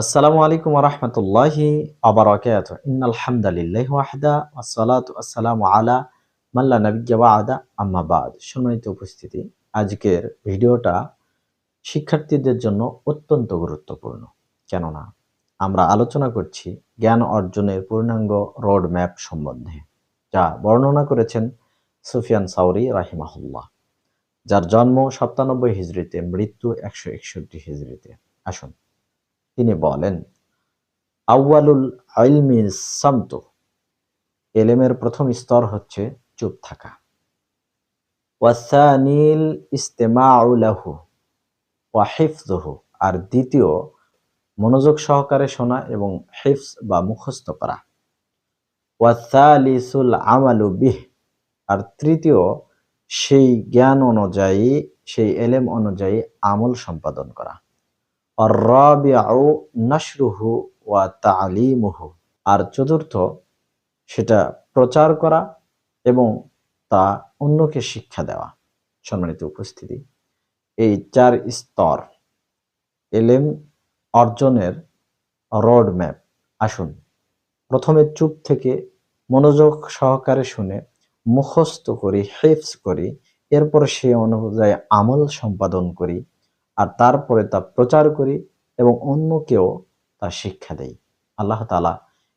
আসসালামু আলাইকুম ওয়া রাহমাতুল্লাহি ওয়া বারাকাতুহু। ইন্নাল হামদালিল্লাহি ওয়াহদা ওয়াসসালাতু ওয়াসসালামু আলা মান লা নাবিয়্যা বা'দা আম্মা বা'দ। সম্মানিত উপস্থিতি, আজকের ভিডিওটা শিক্ষার্থীদের জন্য অত্যন্ত গুরুত্বপূর্ণ। কেননা আমরা আলোচনা করছি জ্ঞান অর্জনের পূর্ণাঙ্গ রোড ম্যাপ সম্বন্ধে, যা বর্ণনা করেছেন সুফিয়ান সাওরী রাহিমাহুল্লাহ, যার জন্ম ৯৭ হিজরিতে, মৃত্যু ১৬১ হিজরিতে। আসুন তিনি বলেন, আউয়ালুল ইলমি সামতু, এলেমের প্রথম স্তর হচ্ছে চুপ থাকা। ওয়াসানিল ইস্তেমাউ লাহু ওয়া হিফযুহু, আর দ্বিতীয় মনোযোগ সহকারে শোনা এবং হিফজ বা মুখস্থ করা। ওয়াসালিসুল আমালু বিহ, আর তৃতীয় সেই জ্ঞান অনুযায়ী, সেই এলেম অনুযায়ী আমল সম্পাদন করা। আর রাবিউ নাশরুহু ওয়া তা'লিমুহু, আর চতুর্থ সেটা প্রচার করা এবং তা অন্যকে শিক্ষা দেওয়া। সম্মানিত উপস্থিতি, এই ৪ স্তর এলেম অর্জনের রোড ম্যাপ। আসুন প্রথমে চুপ থেকে মনোযোগ সহকারে শুনে মুখস্থ করি, হিফজ করি, এরপর সে অনুযায়ী আমল সম্পাদন করি, আর তারপরে তা প্রচার করি এবং অন্যকেও তা শিক্ষা দেই। আল্লাহ তাআলা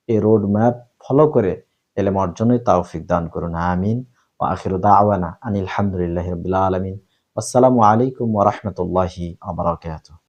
এই রোড ম্যাপ ফলো করে এলেম অর্জনে তৌফিক দান করুন, আমিন। ওয়া আখিরু দাওয়ানা আনিল হামদুলিল্লাহি রাব্বিল আলামিন। আসসালামু আলাইকুম ওয়া রাহমাতুল্লাহি ওয়া বারাকাতুহু।